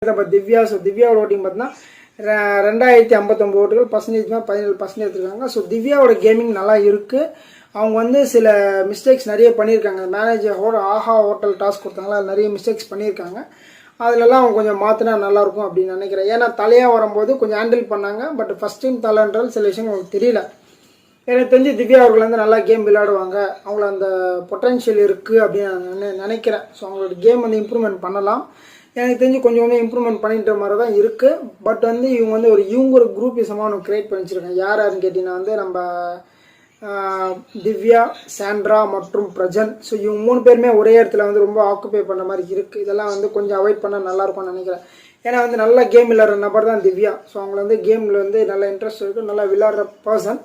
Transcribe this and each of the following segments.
Divya. So திவ்யாவோட voting பார்த்தீங்கன்னா 2059 ஓட்டுகள், percentage 17% எடுத்துருக்காங்க. ஸோ திவ்யாவோட கேமிங் நல்லா இருக்குது. அவங்க வந்து சில மிஸ்டேக்ஸ் நிறைய பண்ணியிருக்காங்க. மேனேஜர் ஆஹா ஹோட்டல் டாஸ்க் கொடுத்தாங்களா, அது நிறைய மிஸ்டேக்ஸ் பண்ணியிருக்காங்க. அதிலெல்லாம் அவங்க கொஞ்சம் மாற்றினா நல்லாயிருக்கும் அப்படின்னு நினைக்கிறேன். ஏன்னா தலையாக வரும்போது கொஞ்சம் ஹேண்டில் பண்ணாங்க. பட் ஃபஸ்ட் டைம் தலைன்றது சில விஷயங்கள் அவங்களுக்கு தெரியல. எனக்கு தெரிஞ்சு திவ்யா அவர்கள் வந்து நல்லா கேம் விளையாடுவாங்க. அவங்கள அந்த பொட்டன்ஷியல் இருக்குது அப்படின்னு நான் நினைக்கிறேன். ஸோ அவங்களோட கேம் வந்து இம்ப்ரூவ்மெண்ட் பண்ணலாம். எனக்கு தெரிஞ்சு கொஞ்சம் இம்ப்ரூவ்மெண்ட் பண்ணிட்ட மாதிரி தான் இருக்குது. பட் வந்து இவங்க வந்து இவங்க ஒரு குரூப்பிசமாக ஒன்று க்ரியேட் பண்ணி வச்சுருக்காங்க. யாருன்னு கேட்டிங்கன்னா வந்து நம்ம திவ்யா, சாண்ட்ரா மற்றும் பிரஜன். ஸோ இவங்க 3 பேருமே ஒரே இடத்துல வந்து ரொம்ப ஆக்குப்பை பண்ண மாதிரி இருக்குது. இதெல்லாம் வந்து கொஞ்சம் அவாய்ட் பண்ணால் நல்லாயிருக்கும்னு நினைக்கிறேன். ஏன்னா வந்து நல்ல கேம் விளையாடுற நபர் தான் திவ்யா. ஸோ அவங்கள வந்து கேமில் வந்து நல்ல இன்ட்ரெஸ்ட் இருக்குது, நல்லா விளையாடுற பர்சன்.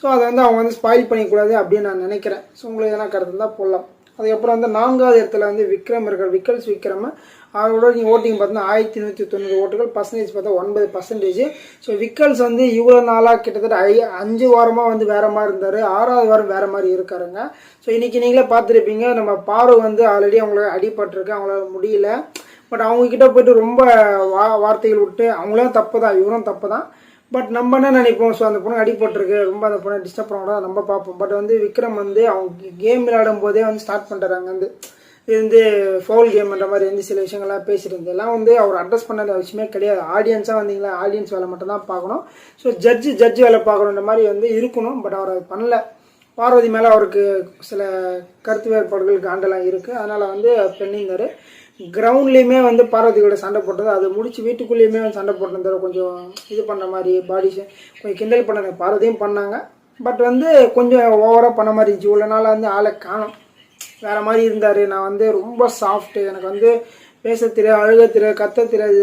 ஸோ அதை வந்து அவங்க வந்து ஸ்பாயில் பண்ணிக்கூடாது அப்படின்னு நான் நினைக்கிறேன். ஸோ உங்களுக்கு எதனா கருத்து தான் போடலாம். அதுக்கப்புறம் வந்து 4வது இடத்துல வந்து விக்ரம் இருக்கார். விக்கல்ஸ் விக்ரம். அவரோட ஓட்டிங் பார்த்தீங்கன்னா 1190 ஓட்டுகள், பர்சன்டேஜ் பார்த்தா 9%. ஸோ விக்கல்ஸ் வந்து இவ்வளோ நாளாக கிட்டத்தட்ட 5 வாரமாக வந்து வேறு மாதிரி இருந்தார். 6வது வாரம் வேறு மாதிரி இருக்காருங்க. ஸோ இன்றைக்கி நீங்களே பார்த்துருப்பீங்க, நம்ம பாரு வந்து ஆல்ரெடி அவங்களுக்கு அடிபட்டிருக்கு, அவங்களால முடியல. பட் அவங்கக்கிட்ட போய்ட்டு ரொம்ப வார்த்தைகள் விட்டு அவங்களும் தப்பு தான், இவரும் தப்பு தான். பட் நம்ம என்ன நினைப்போம், ஸோ அந்த பொண்ணு அடிபட்டிருக்கு, ரொம்ப அந்த பொண்ணை டிஸ்டர்ப் பண்ணக்கூடாது நம்ம பார்ப்போம். பட் வந்து விக்ரம் வந்து அவங்க கேம் விளையாடும் போதே வந்து ஸ்டார்ட் பண்ணுறாங்க வந்து இது வந்து ஃபவுல் கேம்ன்ற மாதிரி வந்து சில விஷயங்கள்லாம் பேசிட்டு இருந்ததெல்லாம் வந்து அவர் அட்ரஸ் பண்ண விஷயமே கிடையாது. ஆடியன்ஸாக வந்தீங்களா, ஆடியன்ஸ் வேலை மட்டும் தான் பார்க்கணும். ஸோ ஜட்ஜு வேலை பார்க்கணுன்ற மாதிரி வந்து இருக்கணும். பட் அவர் அது பண்ணல. பார்வதி மேலே அவருக்கு சில கருத்து வேறுபாடுகள் காண்டெல்லாம் இருக்குது. அதனால் வந்து பண்ணியிருந்தார். கிரவுண்ட்லேயுமே வந்து பார்வதியோட சண்டை போட்டது, அது முடிச்சு வீட்டுக்குள்ளேயுமே வந்து சண்டை போட்டிருந்தார். கொஞ்சம் இது பண்ண மாதிரி பாடிஸை கொஞ்சம் கிண்டல் பண்ண பார்வதியும் பண்ணாங்க. பட் வந்து கொஞ்சம் ஓவராக பண்ண மாதிரி இருந்துச்சு. இவ்வளோ நாள் வந்து ஆளை காணும், வேறு மாதிரி இருந்தார். நான் வந்து ரொம்ப சாஃப்ட்டு, எனக்கு வந்து பேச தெரியாது, அழுக தெரியாது, கத்த தெரியாது.